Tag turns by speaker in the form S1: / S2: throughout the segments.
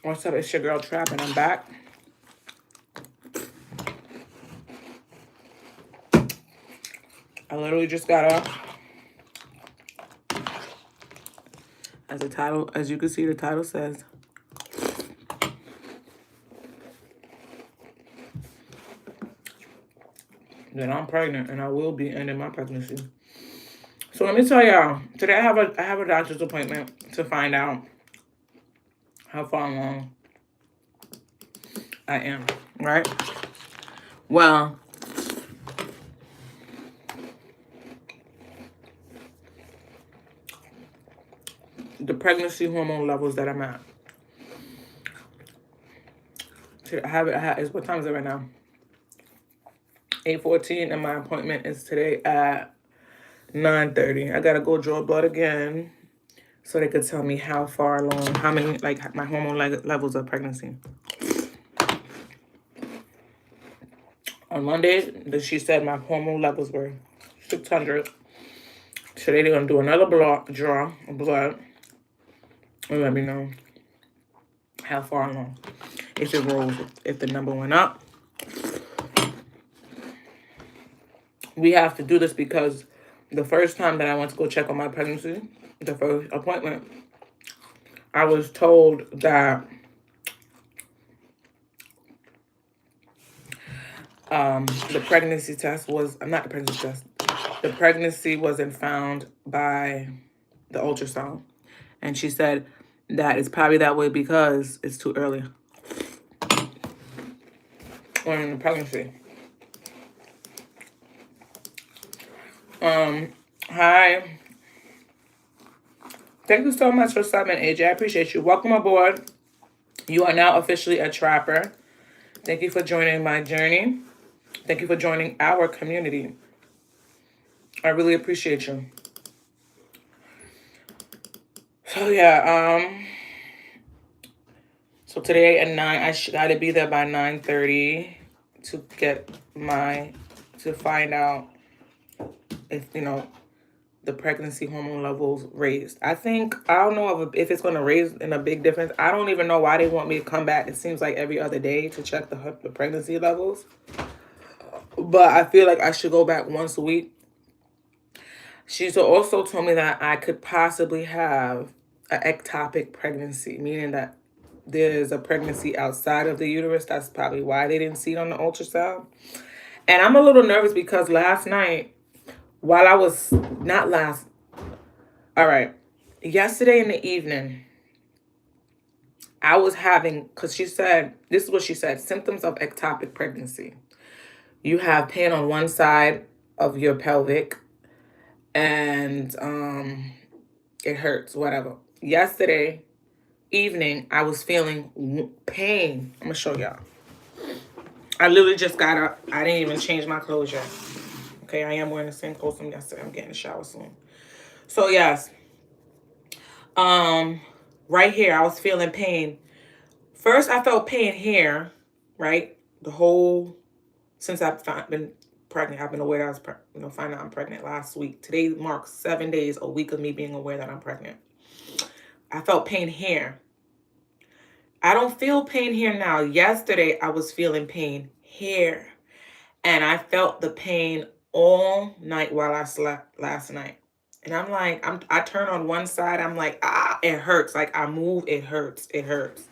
S1: What's up? It's your girl Trapp, and I'm back. I literally just got up. As you can see, the title says that I'm pregnant, and I will be ending my pregnancy. So let me tell y'all. Today I have a doctor's appointment to find out how far along I am. Right? Well, the pregnancy hormone levels that I'm at. It's what time is it right now? 8:14, and my appointment is today at 9:30. I gotta go draw blood again so they could tell me how far along, how many, like, my hormone levels of pregnancy. On Monday, she said my hormone levels were 600. Today they're gonna do another draw of blood and let me know how far along. If it rose, if the number went up. We have to do this because the first time that I went to go check on my pregnancy, the first appointment, I was told that the pregnancy test was, not the pregnancy test, the pregnancy wasn't found by the ultrasound. And she said that it's probably that way because it's too early in the pregnancy. Hi. Thank you so much for subbing, AJ. I appreciate you. Welcome aboard. You are now officially a trapper. Thank you for joining my journey. Thank you for joining our community. I really appreciate you. So yeah, so today at 9, I gotta be there by 9:30 to find out if, the pregnancy hormone levels raised. I don't know if it's going to raise in a big difference. I don't even know why they want me to come back. It seems like every other day to check the pregnancy levels. But I feel like I should go back once a week. She's also told me that I could possibly have an ectopic pregnancy, meaning that there's a pregnancy outside of the uterus. That's probably why they didn't see it on the ultrasound. And I'm a little nervous because last night, while I was, yesterday in the evening, I was having, because she said, this is what she said, symptoms of ectopic pregnancy. You have pain on one side of your pelvic, and it hurts, whatever. Yesterday evening, I was feeling pain. I'm going to show y'all. I literally just got up. I didn't even change my clothes yet. Okay, I am wearing the same clothes from yesterday. I'm getting a shower soon. So yes, right here, I was feeling pain. First, I felt pain here, right? Since I've been pregnant, I've been aware that I was, finding out I'm pregnant last week. Today marks 7 days, a week of me being aware that I'm pregnant. I felt pain here. I don't feel pain here now. Yesterday, I was feeling pain here. And I felt the pain all night while I slept last night. And I'm like, I turn on one side, I'm like, it hurts. Like I move, it hurts. It hurts.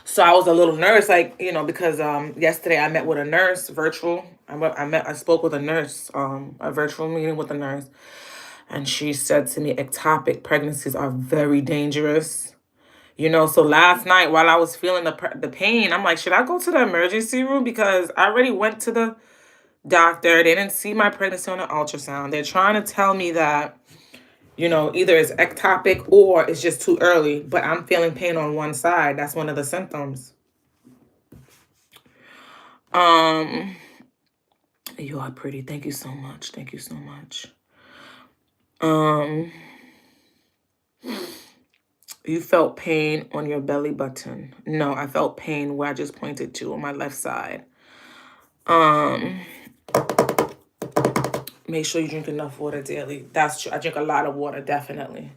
S1: So I was a little nervous, like, because yesterday I met with a nurse, virtual. I spoke with a nurse, a virtual meeting with a nurse. And she said to me, ectopic pregnancies are very dangerous. So last night while I was feeling the pain, I'm like, should I go to the emergency room? Because I already went to the doctor. They didn't see my pregnancy on the ultrasound. They're trying to tell me that, either it's ectopic or it's just too early. But I'm feeling pain on one side. That's one of the symptoms. You are pretty. Thank you so much. Thank you so much. You felt pain on your belly button. No, I felt pain where I just pointed to on my left side. Make sure you drink enough water daily. That's true. I drink a lot of water, definitely.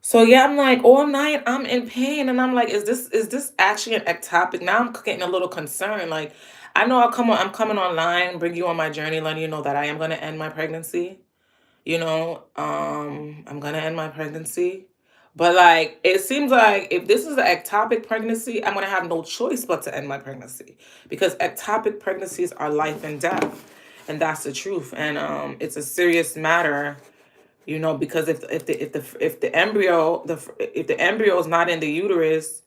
S1: So yeah, I'm like all night I'm in pain, and I'm like, is this actually an ectopic? Now I'm getting a little concerned. Like, I know I'm coming online, bring you on my journey, letting you know that I am gonna end my pregnancy. I'm gonna end my pregnancy. But like, it seems like if this is an ectopic pregnancy, I'm gonna have no choice but to end my pregnancy, because ectopic pregnancies are life and death, and that's the truth. And it's a serious matter, because if the embryo is not in the uterus,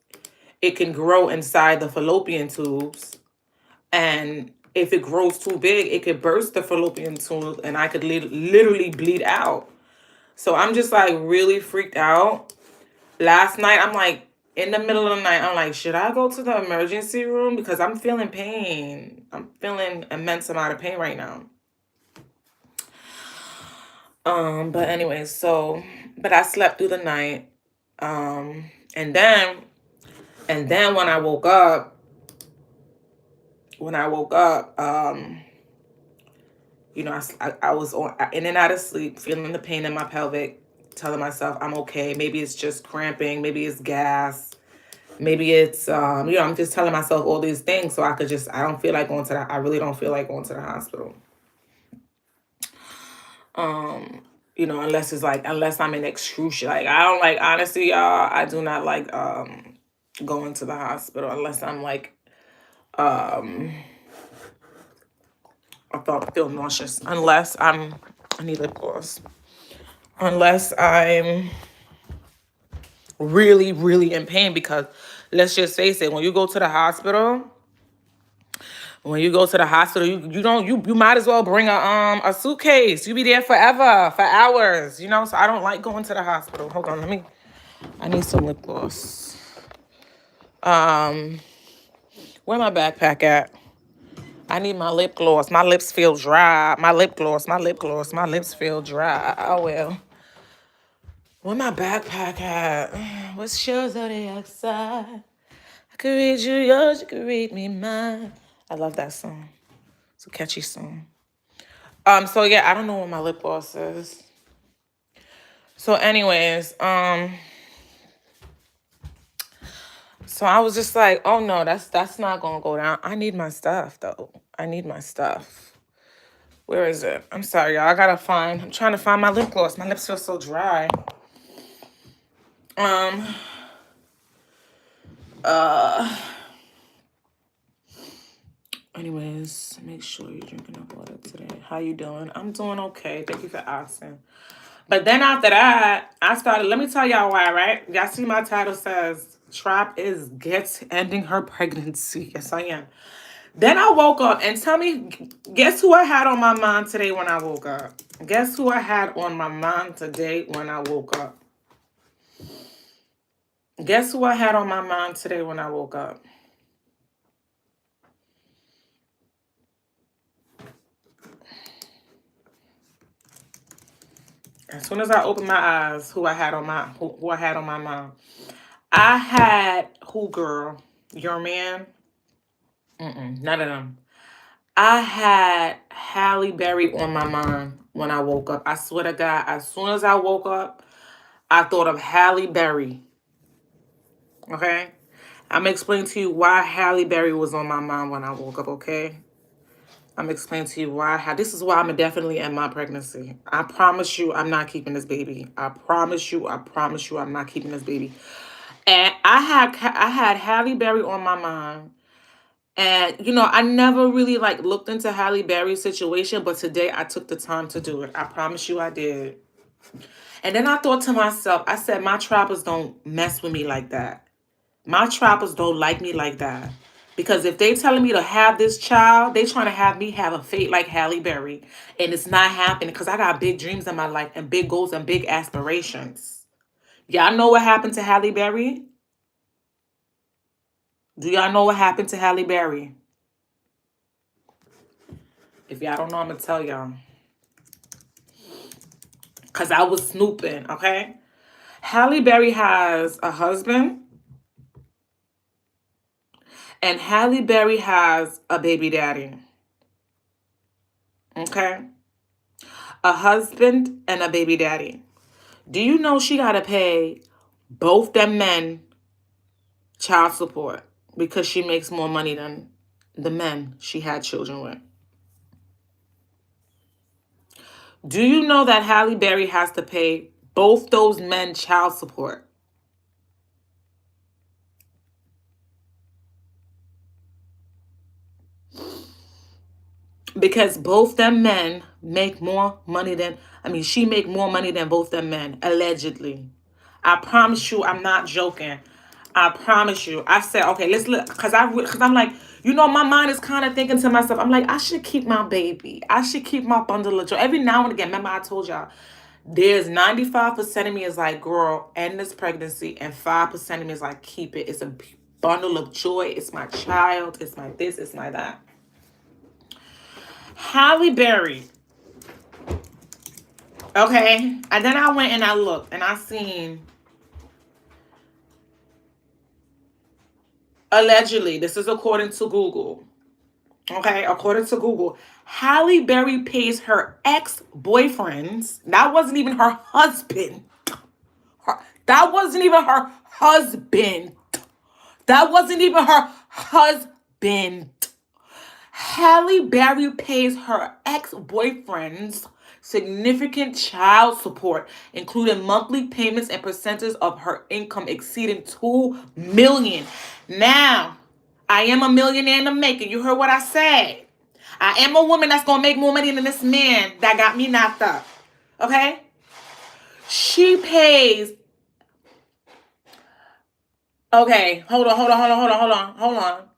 S1: it can grow inside the fallopian tubes, and if it grows too big, it could burst the fallopian tube, and I could literally bleed out. So I'm just like really freaked out. Last night, I'm like, in the middle of the night, I'm like, should I go to the emergency room? Because I'm feeling pain. I'm feeling immense amount of pain right now. But anyways, but I slept through the night. And then when I woke up, I was in and out of sleep, feeling the pain in my pelvic, telling myself I'm okay. Maybe it's just cramping. Maybe it's gas. Maybe it's, I'm just telling myself all these things so I don't feel like I really don't feel like going to the hospital. Unless I'm in excruciating, like, I don't like, honestly, y'all, I do not like, going to the hospital unless I'm like, I feel nauseous, I need lip gloss, unless I'm really, really in pain, because let's just face it, when you go to the hospital, you might as well bring a suitcase. You be there forever, for hours, so I don't like going to the hospital. Hold on, I need some lip gloss. Where my backpack at? I need my lip gloss. My lips feel dry. My lips feel dry. Oh well. Where my backpack at? What's yours on the outside? I could read you yours, you could read me mine. I love that song. It's a catchy song. So yeah, I don't know what my lip gloss is. So anyways, so I was just like, oh no, that's not gonna go down. I need my stuff though. I need my stuff. Where is it? I'm sorry, y'all. I'm trying to find my lip gloss. My lips feel so dry. Anyways, make sure you're drinking enough water today. How you doing? I'm doing okay. Thank you for asking. But then after that, let me tell y'all why, right? Y'all see my title says, Trapp is ending her pregnancy. Yes, I am. Then I woke up, and tell me, guess who I had on my mind today when I woke up? Guess who I had on my mind today when I woke up? Guess who I had on my mind today when I woke up? As soon as I opened my eyes, who I had on my mind? I had who, girl? Your man? None of them. I had Halle Berry on my mind when I woke up. I swear to God, as soon as I woke up, I thought of Halle Berry. Okay? I'm going to explain to you why Halle Berry was on my mind when I woke up, okay? I'm going to explain to you why. This is why I'm definitely end my pregnancy. I promise you I'm not keeping this baby. I promise you I'm not keeping this baby. And I had Halle Berry on my mind. And, I never really like looked into Halle Berry's situation, but today I took the time to do it. I promise you I did. And then I thought to myself, I said, my trappers don't mess with me like that. My trappers don't like me like that. Because if they telling me to have this child, they trying to have me have a fate like Halle Berry. And it's not happening because I got big dreams in my life and big goals and big aspirations. Y'all know what happened to Halle Berry? Do y'all know what happened to Halle Berry? If y'all don't know, I'm going to tell y'all. Because I was snooping, okay? Halle Berry has a husband. And Halle Berry has a baby daddy. Okay? A husband and a baby daddy. Do you know she got to pay both them men child support because she makes more money than the men she had children with? Do you know that Halle Berry has to pay both those men child support? Because both them men make more money than, she make more money than both them men, allegedly. I promise you, I'm not joking. I promise you. I said, okay, let's look, because I'm like, my mind is kind of thinking to myself, I'm like, I should keep my baby. I should keep my bundle of joy. Every now and again, remember I told y'all, there's 95% of me is like, girl, end this pregnancy, and 5% of me is like, keep it. It's a bundle of joy. It's my child. It's my this. It's my that. Halle Berry. Okay. And then I went and I looked and I seen, allegedly, this is according to Google. Okay, according to Google, Halle Berry pays her ex-boyfriends. That wasn't even her husband. That wasn't even her husband. That wasn't even her husband. Halle Berry pays her ex-boyfriends significant child support, including monthly payments and percentages of her income exceeding $2 million. Now, I am a millionaire in the making. You heard what I said. I am a woman that's going to make more money than this man that got me knocked up. Okay? She pays... Okay, hold on.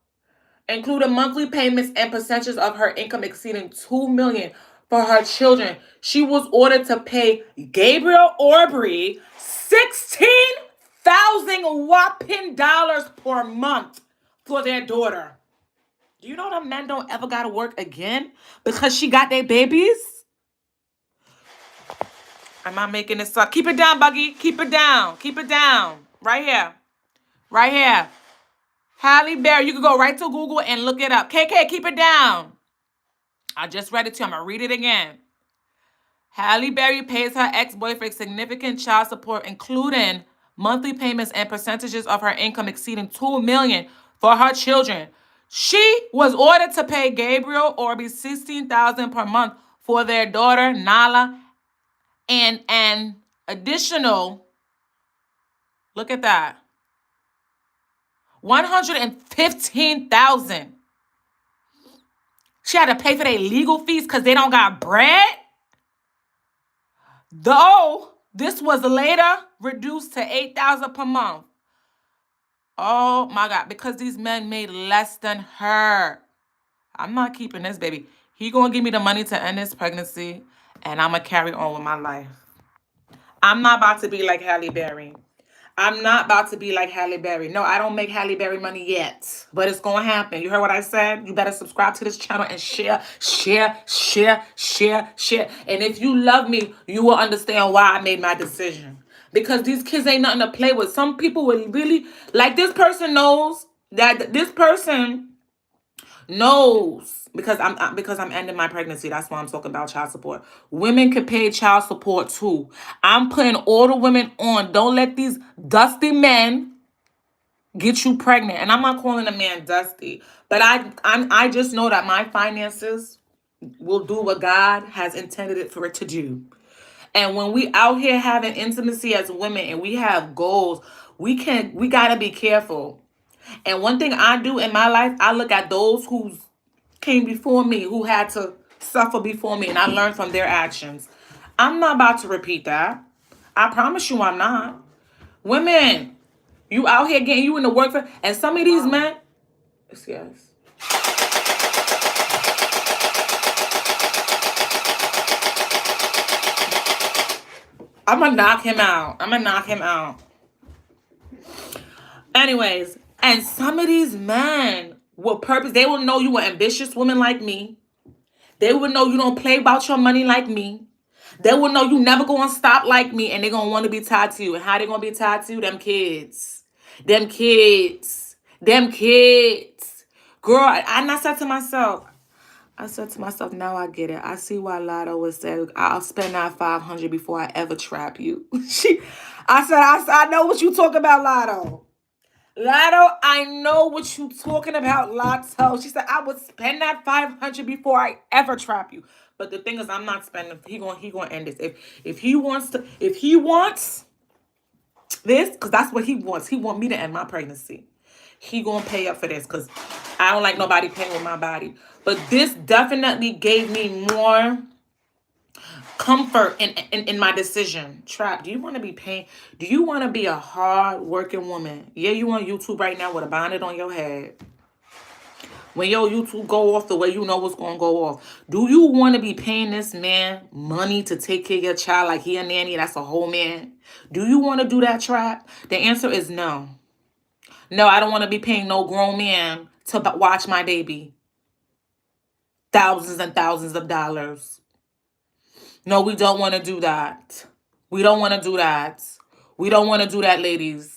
S1: Including monthly payments and percentages of her income exceeding $2 million for her children. She was ordered to pay Gabriel Aubrey $16,000 whopping dollars per month for their daughter. Do you know that men don't ever gotta work again because she got their babies? Am I making this up? Keep it down, Buggy. Keep it down. Keep it down. Right here. Right here. Halle Berry. You can go right to Google and look it up. KK, keep it down. I just read it to you. I'm going to read it again. Halle Berry pays her ex-boyfriend significant child support, including monthly payments and percentages of her income exceeding $2 million for her children. She was ordered to pay Gabriel Orby $16,000 per month for their daughter, Nala, and an additional, look at that, $115,000. She had to pay for their legal fees because they don't got bread. Though this was later reduced to $8,000 per month. Oh my God, because these men made less than her. I'm not keeping this baby. He gonna give me the money to end this pregnancy, and I'm gonna carry on with my life. I'm not about to be like Halle Berry. I'm not about to be like Halle Berry. No, I don't make Halle Berry money yet. But it's going to happen. You heard what I said? You better subscribe to this channel and share. And if you love me, you will understand why I made my decision. Because these kids ain't nothing to play with. Some people will really... Like, this person knows that... This person knows... Because I'm ending my pregnancy. That's why I'm talking about child support. Women can pay child support too. I'm putting all the women on. Don't let these dusty men get you pregnant. And I'm not calling a man dusty, but I just know that my finances will do what God has intended it for it to do. And when we out here having intimacy as women and we have goals, we gotta be careful. And one thing I do in my life, I look at those who came before me, who had to suffer before me, and I learned from their actions. I'm not about to repeat that. I promise you I'm not. Women, you out here getting you in the work for, and some of these men, yes. I'm gonna knock him out. Anyways, and some of these men will purpose, they will know you an ambitious woman like me. They will know you don't play about your money like me. They will know you never gonna stop like me, and they're gonna want to be tied to you. And how they gonna be tied to you? Them kids. Girl, and I said to myself, I said to myself, now I get it. I see why Lotto would say, I'll spend that 500 before I ever trap you. I know what you talk about, Lotto. Lotto, I know what you talking about, Lotto. She said, I would spend that 500 before I ever trap you. But the thing is, I'm not spending. He gonna end this. If he wants this, because that's what he wants. He want me to end my pregnancy. He gonna pay up for this because I don't like nobody paying with my body. But this definitely gave me more comfort in my decision. Trapp, do you want to be paying? Do you want to be a hard working woman? Yeah, you on YouTube right now with a bonnet on your head. When your YouTube go off the way you know what's going to go off. Do you want to be paying this man money to take care of your child like he a nanny? That's a whole man. Do you want to do that, Trapp? The answer is no. No, I don't want to be paying no grown man to watch my baby. Thousands and thousands of dollars. No, we don't want to do that. We don't want to do that. We don't want to do that, ladies.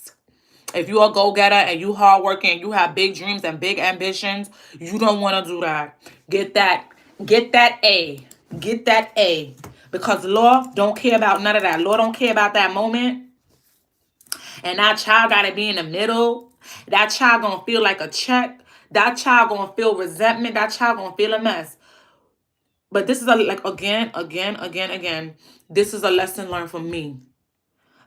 S1: If you a go-getter and you hardworking and you have big dreams and big ambitions, you don't want to do that. Get that A. Get that A. Because Lord don't care about none of that. Lord don't care about that moment. And that child got to be in the middle. That child going to feel like a check. That child going to feel resentment. That child going to feel a mess. But this is again. This is a lesson learned from me.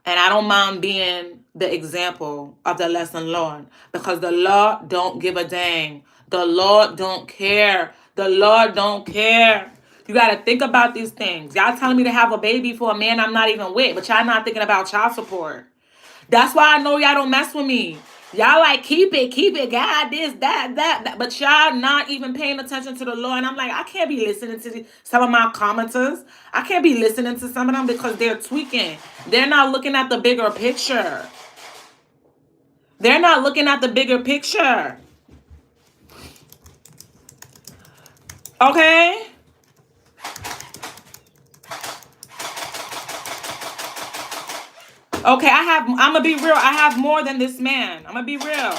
S1: And I don't mind being the example of the lesson learned. Because the Lord don't give a dang. The Lord don't care. The Lord don't care. You got to think about these things. Y'all telling me to have a baby for a man I'm not even with. But y'all not thinking about child support. That's why I know y'all don't mess with me. Y'all like, keep it, God, this, that. But y'all not even paying attention to the Lord. And I'm like, I can't be listening to some of my commenters. I can't be listening to some of them because they're tweaking. They're not looking at the bigger picture. They're not looking at the bigger picture. Okay? Okay, I'm gonna be real. I have more than this man. I'm gonna be real.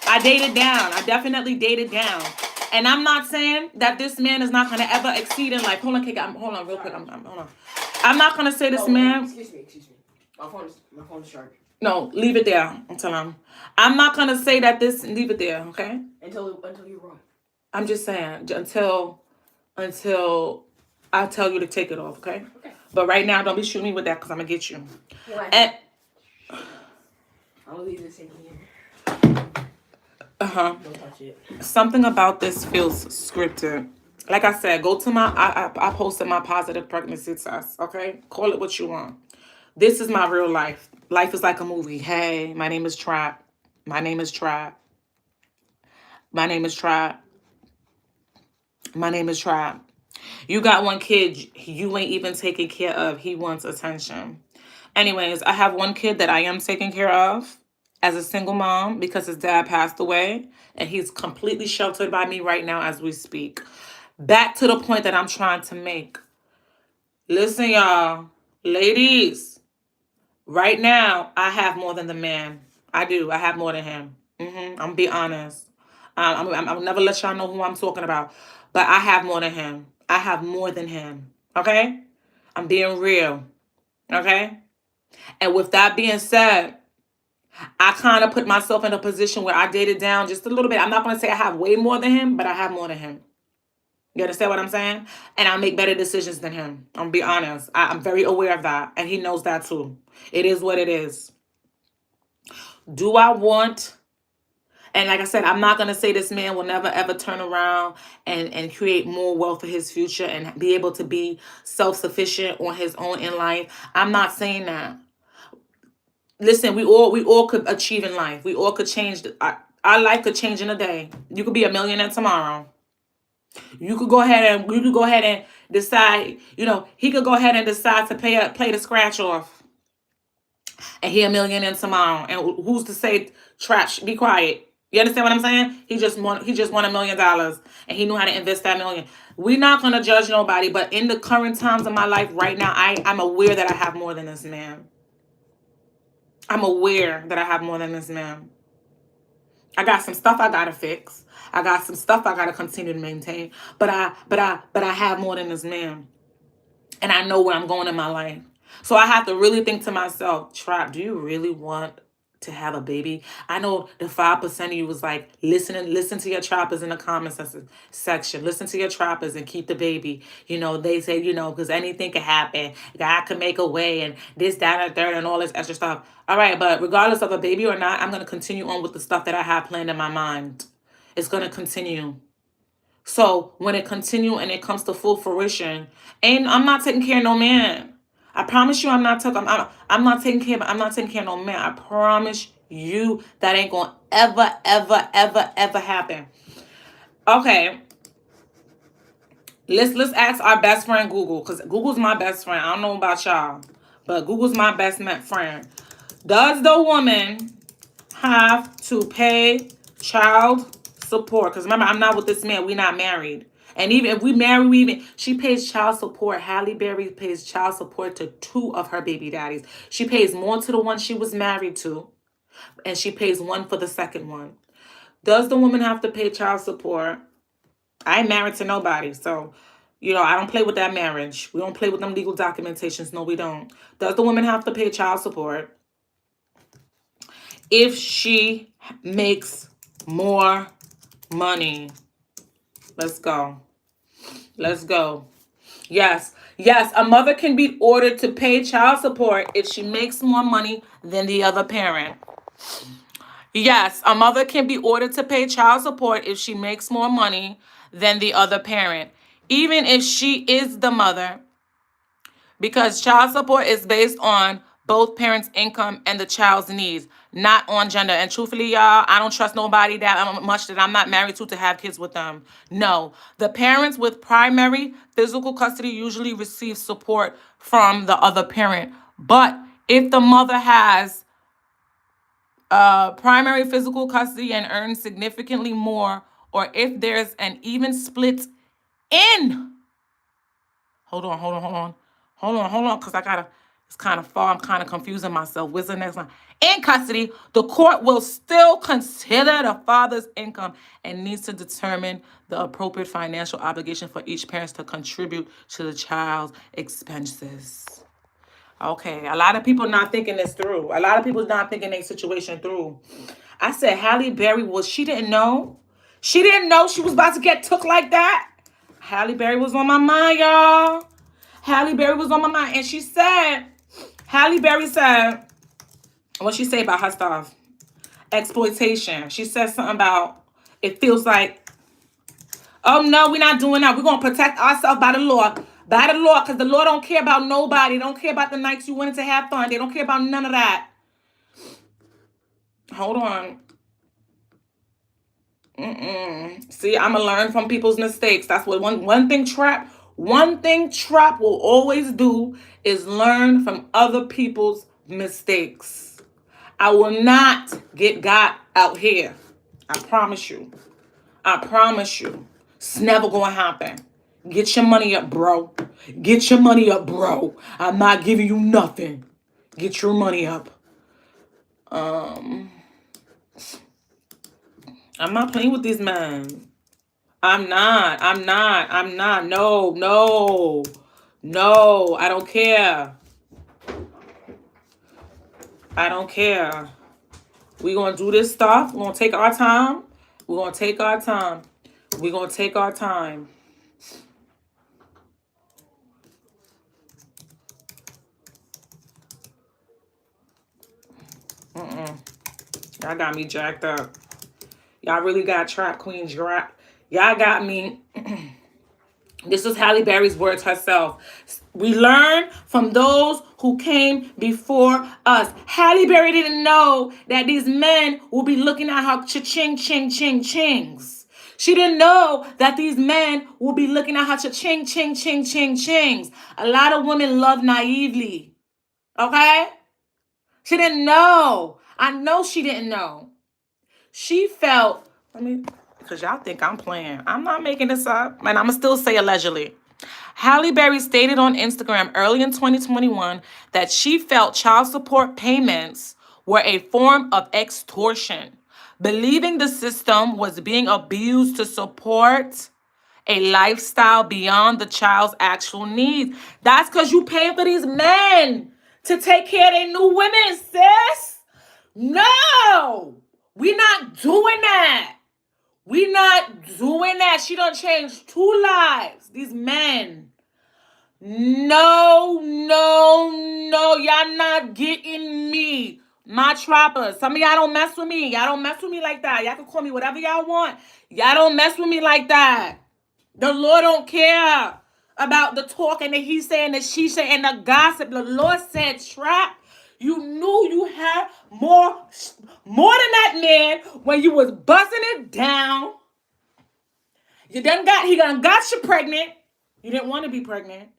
S1: I dated down. I definitely dated down. And I'm not saying that this man is not gonna ever exceed in life. Hold on, hold on real quick. Hold on. I'm not gonna say this man.
S2: Excuse me. My phone's charged.
S1: No, leave it there. I'm not gonna say that this. Leave it there, okay?
S2: Until you're wrong.
S1: I'm just saying until I tell you to take it off, okay?
S2: Okay.
S1: But right now, don't be shooting me with that because I'm gonna get you.
S2: And I'll leave this in here. Don't touch it.
S1: Something about this feels scripted. Like I said, go to I posted my positive pregnancy test, okay? Call it what you want. This is my real life. Life is like a movie. Hey, my name is Trapp. My name is Trapp. My name is Trapp. My name is Trapp. You got one kid you ain't even taking care of. He wants attention. Anyways, I have one kid that I am taking care of as a single mom because his dad passed away and he's completely sheltered by me right now as we speak. Back to the point that I'm trying to make. Listen, y'all. Ladies, right now, I have more than the man. I do. I have more than him. I'm going to be honest. I'll never let y'all know who I'm talking about. But I have more than him. I have more than him. Okay? I'm being real. Okay? And with that being said, I kind of put myself in a position where I dated down just a little bit. I'm not going to say I have way more than him, but I have more than him. You understand what I'm saying? And I make better decisions than him. I'm going to be honest. I'm very aware of that. And he knows that too. It is what it is. Do I want... And like I said, I'm not going to say this man will never, ever turn around and create more wealth for his future and be able to be self-sufficient on his own in life. I'm not saying that. Listen, we all could achieve in life. We all could change. Our life could change in a day. You could be a millionaire tomorrow. You could go ahead and decide, he could go ahead and decide to play the scratch off. And he a millionaire tomorrow. And who's to say, trash, be quiet. You understand what I'm saying? He just won $1 million and he knew how to invest that million. We're not going to judge nobody, but in the current times of my life right now, I'm aware that I have more than this man. I'm aware that I have more than this man. I got some stuff I got to fix. I got some stuff I gotta continue to maintain. But I have more than this man. And I know where I'm going in my life. So I have to really think to myself, Trapp, do you really want to have a baby? I know the 5% of you was like, listen to your trappers in the comment section. Listen to your trappers and keep the baby. They say, because anything can happen. God can make a way and this, that, and third and all this extra stuff. All right, but regardless of a baby or not, I'm going to continue on with the stuff that I have planned in my mind. It's going to continue. So when it continue and it comes to full fruition, and I'm not taking care of no man. I promise you, I'm not taking care. I'm not taking care of no man. I promise you that ain't gonna ever, ever, ever, ever happen. Okay, let's ask our best friend Google, because Google's my best friend. I don't know about y'all, but Google's my best friend. Does the woman have to pay child support? Because remember, I'm not with this man. We're not married. And even if we marry, she pays child support. Halle Berry pays child support to 2 of her baby daddies. She pays more to the one she was married to, and she pays one for the second one. Does the woman have to pay child support? I ain't married to nobody, so I don't play with that marriage. We don't play with them legal documentations. No, we don't. Does the woman have to pay child support if she makes more money? Let's go. Yes, a mother can be ordered to pay child support if she makes more money than the other parent. Yes, a mother can be ordered to pay child support if she makes more money than the other parent, even if she is the mother, because child support is based on both parents' income and the child's needs, not on gender. And truthfully, y'all, I don't trust nobody that much that I'm not married to have kids with them. No. The parents with primary physical custody usually receive support from the other parent. But if the mother has primary physical custody and earns significantly more, or if there's an even split in... Hold on, because it's kind of far. I'm kind of confusing myself. What's the next one? In custody, the court will still consider the father's income and needs to determine the appropriate financial obligation for each parent to contribute to the child's expenses. Okay, a lot of people not thinking this through. A lot of people not thinking their situation through. I said Halle Berry she didn't know. She didn't know she was about to get took like that. Halle Berry was on my mind, y'all. Halle Berry was on my mind. And Halle Berry said, what she say about her stuff? Exploitation. She said something about, it feels like, oh no, we're not doing that. We're going to protect ourselves by the law. By the law, because the law don't care about nobody. They don't care about the nights you wanted to have fun. They don't care about none of that. Hold on. See, I'm going to learn from people's mistakes. That's what one thing Trapp will always do is learn from other people's mistakes. I will not get got out here. I promise you. It's never going to happen. Get your money up, bro. I'm not giving you nothing. Get your money up. I'm not playing with these men. I'm not. No. I don't care. We're going to do this stuff. We're going to take our time. Y'all got me jacked up. Y'all really got Trapp Queens. Y'all got me. This is Halle Berry's words herself. We learn from those who came before us. Halle Berry didn't know that these men will be looking at her cha-ching, ching, ching, chings. She didn't know that these men will be looking at her cha-ching, ching, ching, ching, chings. A lot of women love naively. Okay? She didn't know. I know she didn't know. She felt, because y'all think I'm playing. I'm not making this up. And I'm going to still say allegedly. Halle Berry stated on Instagram early in 2021 that she felt child support payments were a form of extortion. Believing the system was being abused to support a lifestyle beyond the child's actual needs. That's because you pay for these men to take care of their new women, sis. No, we not doing that. We not doing that. She done changed 2 lives. These men. No, no, no. Y'all not getting me. My trappers. Some of y'all don't mess with me. Y'all don't mess with me like that. Y'all can call me whatever y'all want. Y'all don't mess with me like that. The Lord don't care about the talk and the he say and the she say and the gossip. The Lord said, Trapp, you knew you had more than that man when you was busting it down. He done got you pregnant. You didn't want to be pregnant.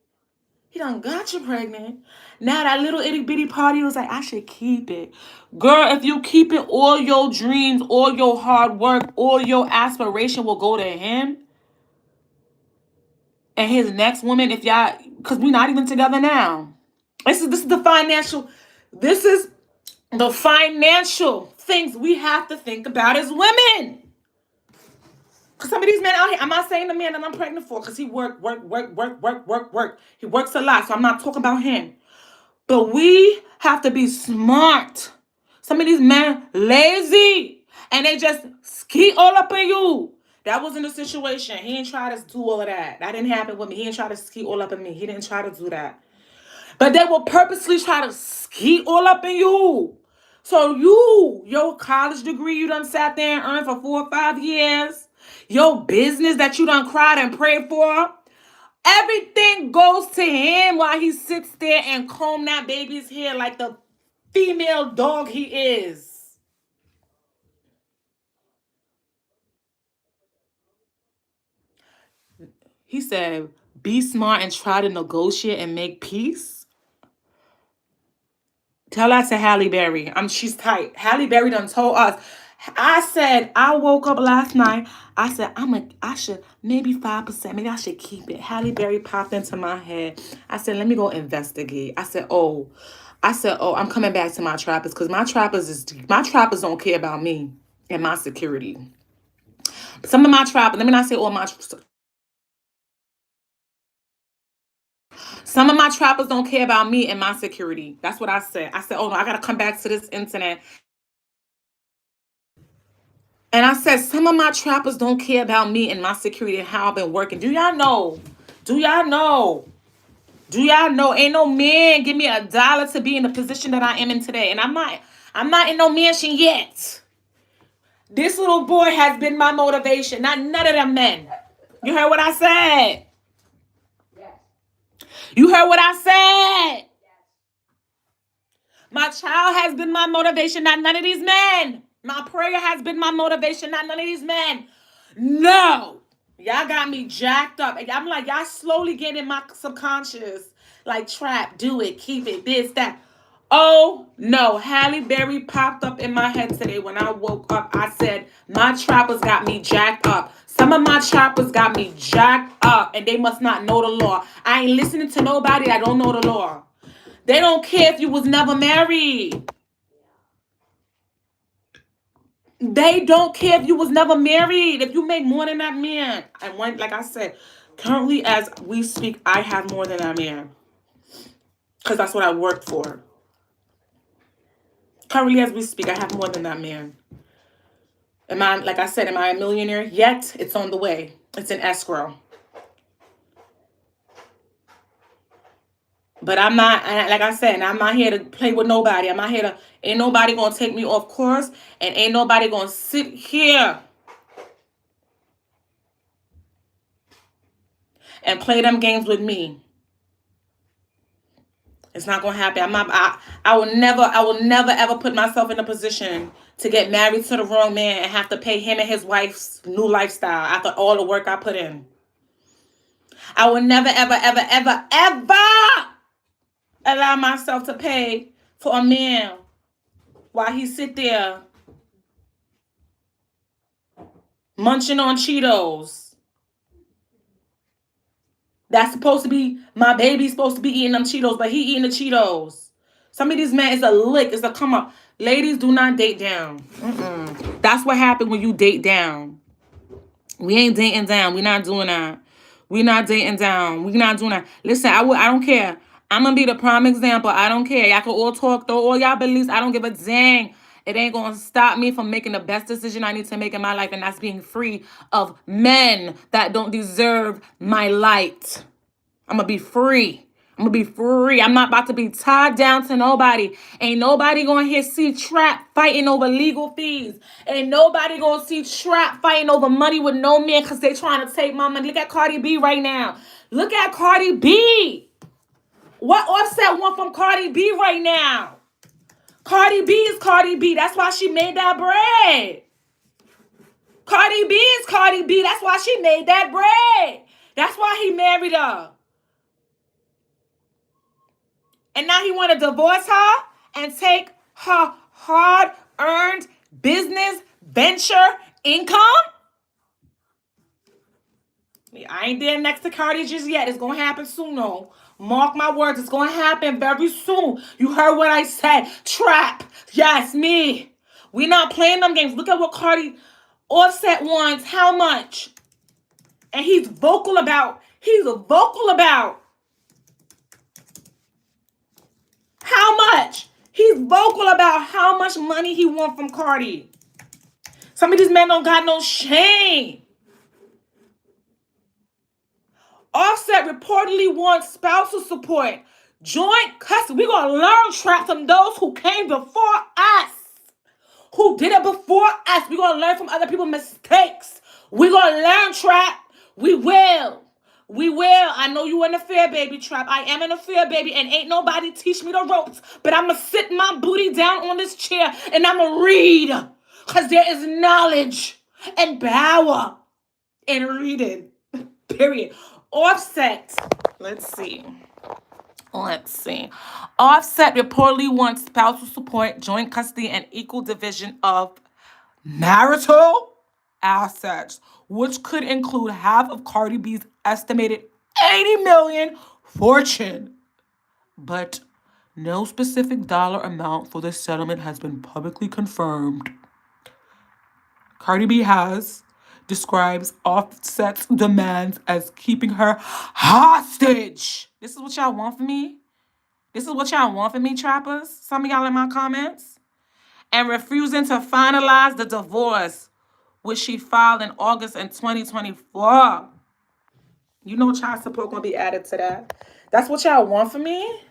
S1: He done got you pregnant. Now that little itty bitty party was like, I should keep it. Girl, if you keep it, all your dreams, all your hard work, all your aspiration will go to him. And his next woman, if y'all, because we're not even together now. This is the financial things we have to think about as women. Because some of these men out here, I'm not saying the man that I'm pregnant for, because he work. He works a lot, so I'm not talking about him. But we have to be smart. Some of these men lazy, and they just ski all up in you. That wasn't the situation. He didn't try to do all of that. That didn't happen with me. He didn't try to ski all up in me. He didn't try to do that. But they will purposely try to ski all up in you. So your college degree you done sat there and earned for 4 or 5 years, your business that you done cried and prayed for, everything goes to him while he sits there and comb that baby's hair like the female dog he is. He said, be smart and try to negotiate and make peace. Tell that to Halle Berry. She's tight. Halle Berry done told us. I woke up last night. I said, I should, maybe 5%. Maybe I should keep it. Halle Berry popped into my head. I said, let me go investigate. I said, I'm coming back to my trappers because my trappers don't care about me and my security. Some of my trappers, let me not say all my. Some of my trappers don't care about me and my security. That's what I said. I said, oh no, I got to come back to this internet. And I said, some of my trappers don't care about me and my security and how I've been working. Do y'all know? Ain't no man give me $1 to be in the position that I am in today. And I'm not in no mansion yet. This little boy has been my motivation, not none of them men. You heard what I said? You heard what I said? My child has been my motivation, not none of these men. My prayer has been my motivation, not none of these men. No. Y'all got me jacked up. I'm like, y'all slowly getting in my subconscious. Like, Trapp, do it, keep it, this, that. Oh, no. Halle Berry popped up in my head today when I woke up. I said, my trappers got me jacked up. Some of my trappers got me jacked up, and they must not know the law. I ain't listening to nobody that don't know the law. They don't care if you was never married. They don't care if you was never married. If you make more than that man. Like I said, currently as we speak, I have more than that man. Because that's what I worked for. Currently as we speak, I have more than that man. Am I a millionaire? Yet, it's on the way. It's in escrow. But I'm not, like I said, I'm not here to play with nobody. Ain't nobody going to take me off course. And ain't nobody going to sit here and play them games with me. It's not going to happen. I will never, ever put myself in a position to get married to the wrong man and have to pay him and his wife's new lifestyle after all the work I put in. I will never, ever allow myself to pay for a man while he sit there munching on Cheetos. That's supposed to be, my baby's supposed to be eating them Cheetos, but he eating the Cheetos. Some of these men is a lick, is a come up. Ladies, do not date down. That's what happened when you date down. We ain't dating down. We not doing that. We not dating down. We not doing that. Listen, I don't care. I'm gonna be the prime example. I don't care. Y'all can all talk, throw all y'all beliefs. I don't give a dang. It ain't gonna stop me from making the best decision I need to make in my life, and that's being free of men that don't deserve my light. I'm gonna be free. I'm gonna be free. I'm not about to be tied down to nobody. Ain't nobody gonna hear see Trapp fighting over legal fees. Ain't nobody gonna see Trapp fighting over money with no man because they trying to take my money. Look at Cardi B right now. Look at Cardi B. What Offset want from Cardi B right now? Cardi B is Cardi B. That's why she made that bread. Cardi B is Cardi B. That's why she made that bread. That's why he married her. And now he want to divorce her and take her hard-earned business venture income? I ain't there next to Cardi just yet. It's going to happen soon, though. Mark my words. It's going to happen very soon. You heard what I said. Trapp. Yes, me. We not playing them games. Look at what Cardi Offset wants. How much? And he's vocal about. How much? He's vocal about how much money he wants from Cardi. Some of these men don't got no shame. Offset reportedly wants spousal support. Joint custody. We're going to learn, Trapp, from those who came before us. Who did it before us. We're going to learn from other people's mistakes. We're going to learn, Trapp. We will. I know you an affair, baby, Trapp. I am an affair, baby, and ain't nobody teach me the ropes. But I'm going to sit my booty down on this chair, and I'm going to read. Because there is knowledge and power in reading. Period. Offset. Let's see. Offset reportedly wants spousal support, joint custody, and equal division of marital assets, which could include half of Cardi B's estimated $80 million fortune. But no specific dollar amount for the settlement has been publicly confirmed. Cardi B describes Offset's demands as keeping her hostage. This is what y'all want from me? Trappers? Some of y'all in my comments? And refusing to finalize the divorce, which she filed in August in 2024. You know child support gonna be added to that. That's what y'all want from me?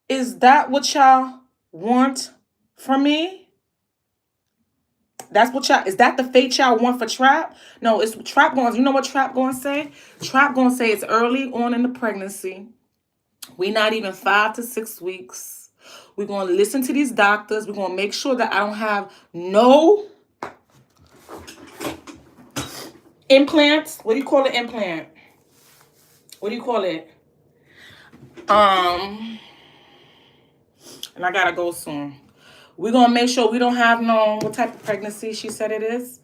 S1: Is that what y'all want from me? Is that the fate y'all want for Trapp? No, it's Trapp going, you know what Trapp going to say? Trapp going to say it's early on in the pregnancy. We not even 5 to 6 weeks. We're going to listen to these doctors. We're going to make sure that I don't have no implants. What do you call an implant? What do you call it? And I got to go soon. We're going to make sure we don't have no, what type of pregnancy she said it is.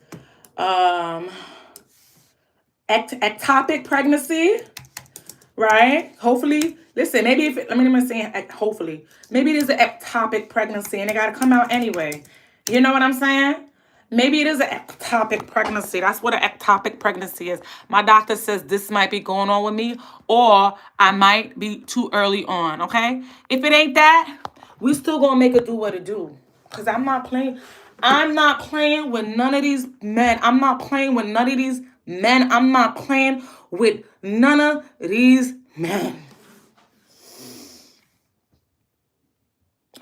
S1: Ectopic pregnancy, right? Hopefully, listen, maybe if, let me say hopefully. Maybe it is an ectopic pregnancy and it got to come out anyway. You know what I'm saying? Maybe it is an ectopic pregnancy. That's what an ectopic pregnancy is. My doctor says this might be going on with me or I might be too early on, okay? If it ain't that, we still going to make it do what it do. Because I'm not playing with none of these men. I'm not playing with none of these men.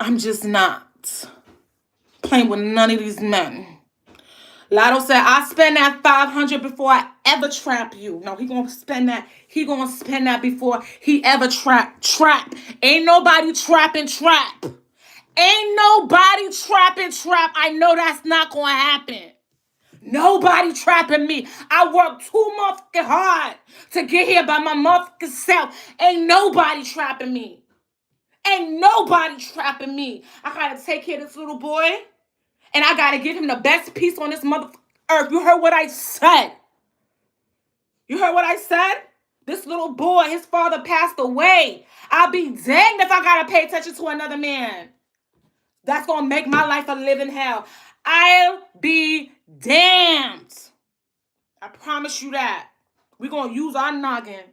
S1: I'm just not playing with none of these men. Lotto said, I spend that $500 before I ever trap you. No, he gonna spend that. He gonna spend that before he ever trap. Ain't nobody trapping Trapp. Ain't nobody trapping Trapp. I know that's not going to happen. Nobody trapping me. I worked too motherfucking hard to get here by my motherfucking self. Ain't nobody trapping me. I got to take care of this little boy. And I got to give him the best piece on this motherfucking earth. You heard what I said?
S2: This little boy, his father passed away. I'll be danged if I gotta pay attention to another man. That's gonna make my life a living hell. I'll be damned. I promise you that. We're gonna use our noggin.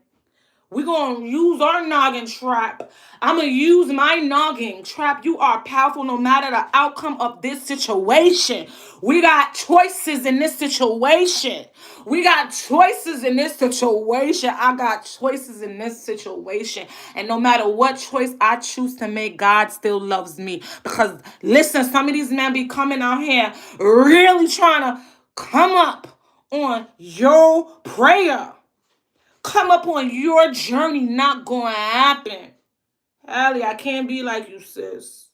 S2: We're going to use our noggin, Trapp. I'm going to use my noggin. Trapp, you are powerful no matter the outcome of this situation. We got choices in this situation. We got choices in this situation. I got choices in this situation. And no matter what choice I choose to make, God still loves me. Because, listen, some of these men be coming out here really trying to come up on your prayer. Come up on your journey, not gonna happen. Allie, I can't be like you, sis.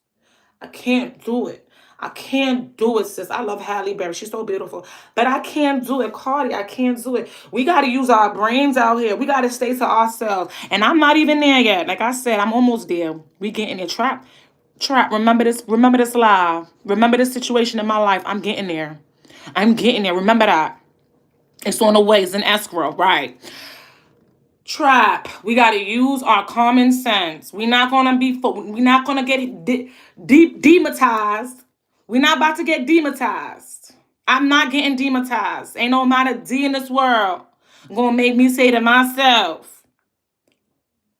S2: I can't do it. I can't do it, sis. I love Halle Berry. She's so beautiful. But I can't do it. Cardi, I can't do it. We got to use our brains out here. We got to stay to ourselves. And I'm not even there yet. Like I said, I'm almost there. We getting there. Trapp, remember this. Remember this live. Remember this situation in my life. I'm getting there. I'm getting there. Remember that. It's on the way. It's in escrow. Right. Trapp, we gotta use our common sense. We're not gonna get demonetized. We're not about to get demonetized. I'm not getting demonetized. Ain't no amount of D in this world gonna make me say to myself,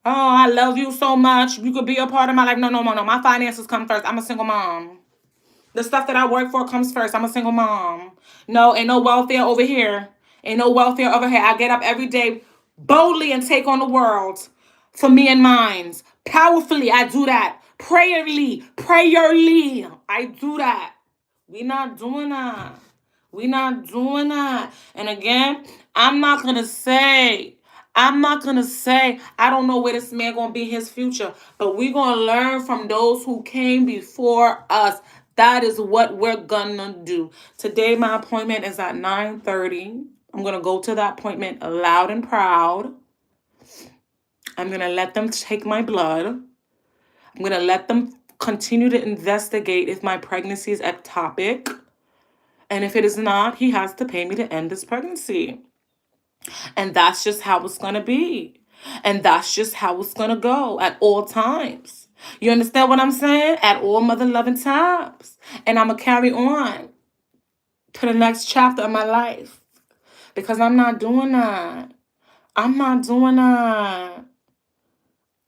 S2: "Oh, I love you so much. You could be a part of my life." No, no, no, no. My finances come first. I'm a single mom. The stuff that I work for comes first. I'm a single mom. No, ain't no welfare over here. Ain't no welfare over here. I get up every day boldly and take on the world for me and mine. Powerfully, I do that. Prayerly, I do that. We not doing that. We not doing that. And again, I'm not gonna say I don't know where this man gonna be in his future, but we gonna learn from those who came before us. That is what we're gonna do. Today my appointment is at 9:30. I'm gonna go to that appointment loud and proud. I'm gonna let them take my blood. I'm gonna let them continue to investigate if my pregnancy is ectopic. And if it is not, he has to pay me to end this pregnancy. And that's just how it's going to be. And that's just how it's going to go at all times. You understand what I'm saying? At all mother loving times. And I'm going to carry on to the next chapter of my life. Because I'm not doing that. I'm not doing that.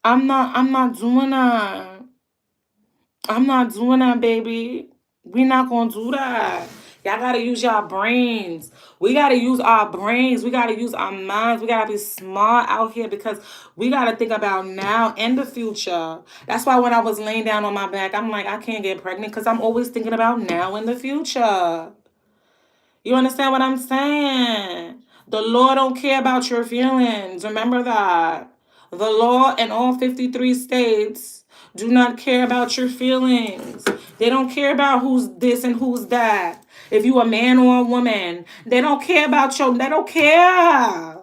S2: I'm not doing that. I'm not doing that, baby. We not gonna do that. Y'all gotta use y'all brains. We gotta use our brains. We gotta use our minds. We gotta be smart out here because we gotta think about now and the future. That's why when I was laying down on my back, I'm like, I can't get pregnant because I'm always thinking about now and the future. You understand what I'm saying? The law don't care about your feelings. Remember that. The law in all 53 states do not care about your feelings. They don't care about who's this and who's that. If you a man or a woman, they don't care about they don't care.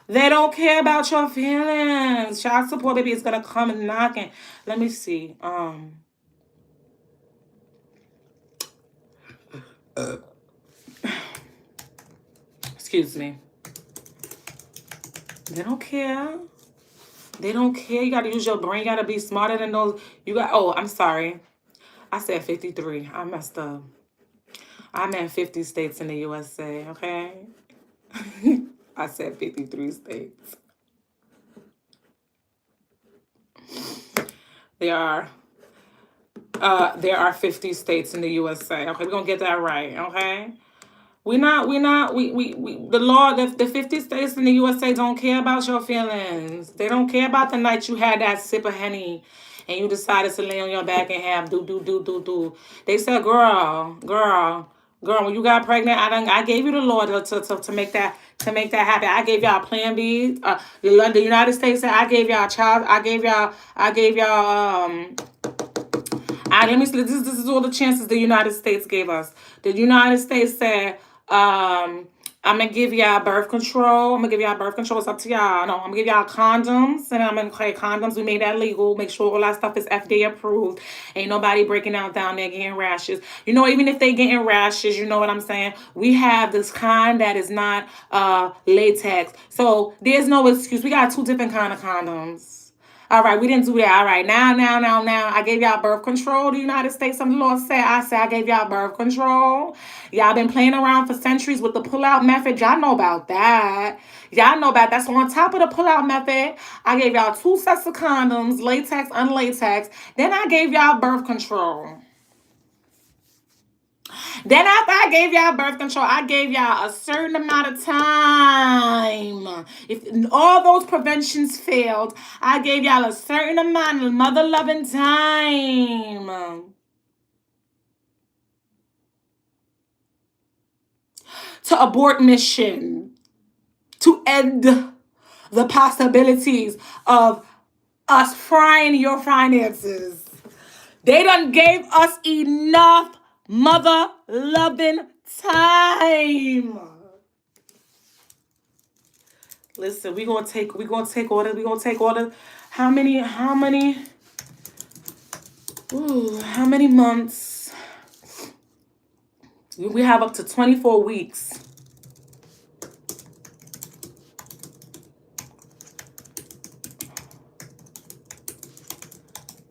S2: They don't care about your feelings. Child support baby is gonna come and knocking. Let me see. Excuse me. They don't care. They don't care. You gotta use your brain. You gotta be smarter than those. I'm sorry. I said 53. I messed up. I meant 50 states in the USA, okay? I said 53 states. There are 50 states in the USA. Okay, we're gonna get that right, okay? We the law, the 50 states in the USA don't care about your feelings. They don't care about the night you had that sip of Henny and you decided to lay on your back and have do. They said, girl, when you got pregnant, I gave you the law to make that happen. I gave y'all Plan B. The United States said I gave y'all let me see. This is all the chances the United States gave us. The United States said, I'm gonna give y'all birth control. I'm gonna give y'all birth control. It's up to y'all. No, I'm gonna give y'all condoms, and I'm gonna say condoms. We made that legal. Make sure all that stuff is FDA approved. Ain't nobody breaking out down there getting rashes. You know, even if they getting rashes, you know what I'm saying. We have this kind that is not latex, so there's no excuse. We got two different kind of condoms. All right, we didn't do that. All right, now. I gave y'all birth control. The United States of the Lord said, I gave y'all birth control. Y'all been playing around for centuries with the pull-out method. Y'all know about that. Y'all know about that. So on top of the pull-out method, I gave y'all two sets of condoms, latex, unlatex. Then I gave y'all birth control. Then after I gave y'all birth control, I gave y'all a certain amount of time. If all those preventions failed, I gave y'all a certain amount of mother loving time to abort mission, to end the possibilities of us frying your finances. They done gave us enough mother loving time. Listen, we gonna take all the how many months? We have up to 24 weeks.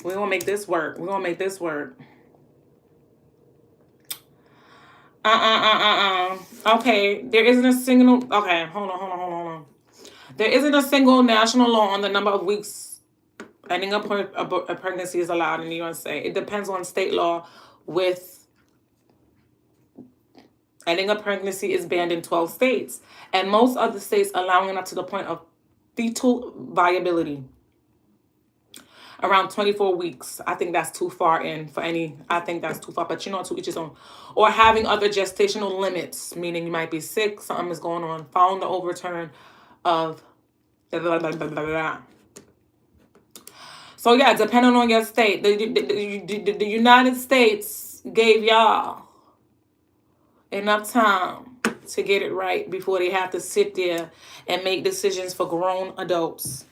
S2: We're gonna make this work. Okay, there isn't a single. Okay, hold on. There isn't a single national law on the number of weeks ending a pregnancy is allowed in the USA. It depends on state law. With ending a pregnancy is banned in 12 states, and most other states allowing it up to the point of fetal viability. Around 24 weeks. I think that's too far in for any. I think that's too far, but you know, to each his own. Or having other gestational limits, meaning you might be sick, something is going on, following the overturn of blah, blah, blah, blah, blah, blah. So yeah, depending on your state, the United States gave y'all enough time to get it right before they have to sit there and make decisions for grown adults.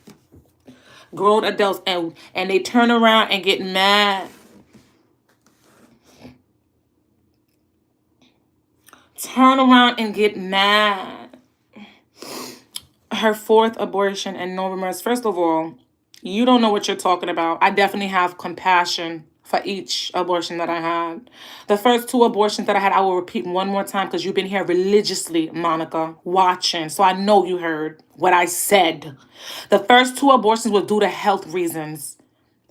S2: And they turn around and get mad. Her fourth abortion and no remorse. First of all, you don't know what you're talking about. I definitely have compassion for each abortion that I had. The first two abortions that I had, I will repeat one more time because you've been here religiously, Monica, watching. So I know you heard what I said. The first two abortions were due to health reasons.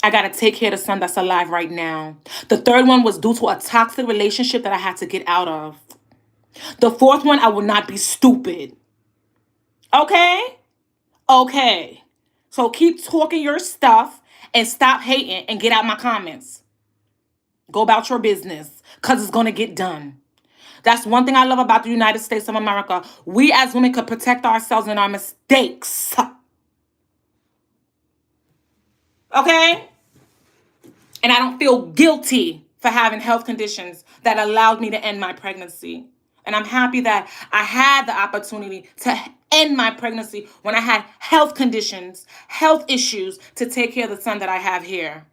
S2: I got to take care of the son that's alive right now. The third one was due to a toxic relationship that I had to get out of. The fourth one, I will not be stupid. Okay? Okay. So keep talking your stuff and stop hating and get out my comments. Go about your business because it's going to get done. That's one thing I love about the United States of America. We as women could protect ourselves in our mistakes. Okay? And I don't feel guilty for having health conditions that allowed me to end my pregnancy. And I'm happy that I had the opportunity to end my pregnancy when I had health conditions, health issues to take care of the son that I have here.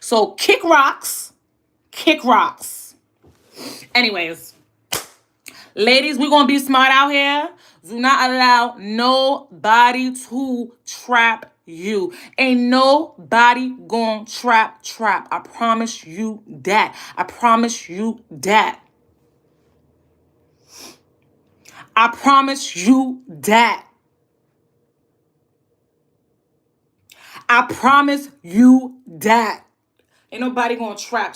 S2: So kick rocks. Anyways, ladies, we're going to be smart out here. Do not allow nobody to trap you. Ain't nobody gonna trap. I promise you that. I promise you that. Ain't nobody gonna trap.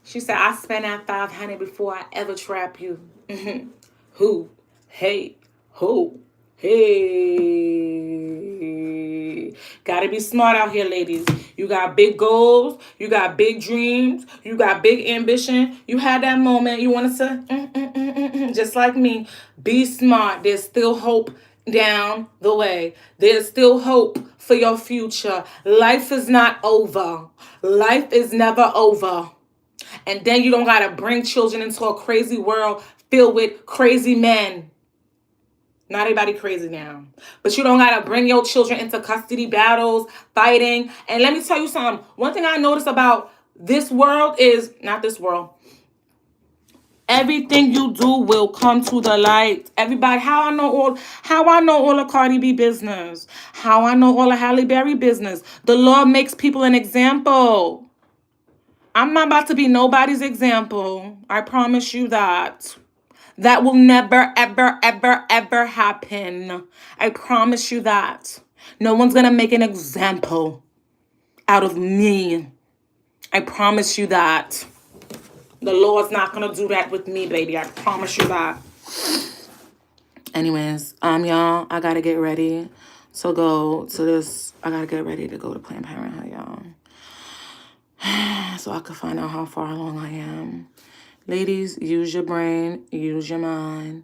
S2: She said, I spent that $500 before I ever trap you. Who? Hey. Gotta be smart out here, ladies. You got big goals. You got big dreams. You got big ambition. You had that moment. You wanted to, just like me, be smart. There's still hope down the way. There's still hope for your future. Life is not over. Life is never over. And then you don't gotta bring children into a crazy world filled with crazy men.
S1: Not everybody crazy now. But you don't gotta bring your children into custody battles, fighting. And let me tell you something. One thing I noticed about this world is not this world. Everything you do will come to the light. Everybody, how I know all of Cardi B business. How I know all of Halle Berry business. The Lord makes people an example. I'm not about to be nobody's example. I promise you that. That will never, ever, ever, ever happen. I promise you that. No one's gonna make an example out of me. I promise you that. The Lord's not gonna do that with me, baby. I promise you that. Anyways, y'all, I gotta get ready to go to this. I gotta get ready to go to Planned Parenthood, y'all. So I can find out how far along I am. Ladies, use your brain, use your mind,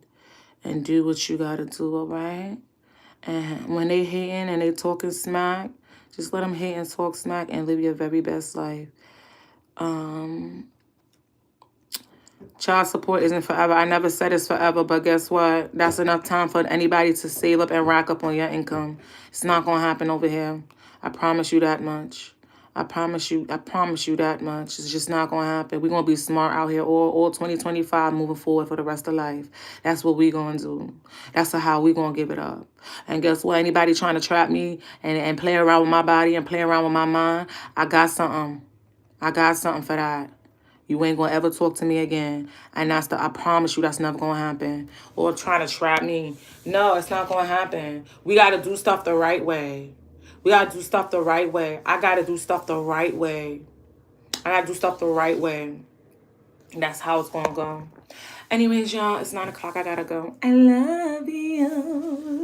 S1: and do what you gotta do, all right? And when they hating and they talking smack, just let them hate and talk smack and live your very best life. Child support isn't forever. I never said it's forever, but guess what? That's enough time for anybody to save up and rack up on your income. It's not gonna happen over here. I promise you that much. I promise you that much. It's just not gonna happen. We're gonna be smart out here all 2025 moving forward for the rest of life. That's what we gonna do. That's how we gonna give it up. And guess what? Anybody trying to trap me and play around with my body and play around with my mind, I got something. I got something for that. You ain't gonna ever talk to me again. And I promise you that's never gonna happen. Or trying to trap me. No, it's not gonna happen. We gotta do stuff the right way. We gotta do stuff the right way. I gotta do stuff the right way. I gotta do stuff the right way. That's how it's gonna go. Anyways, y'all, it's 9 o'clock. I gotta go. I love you.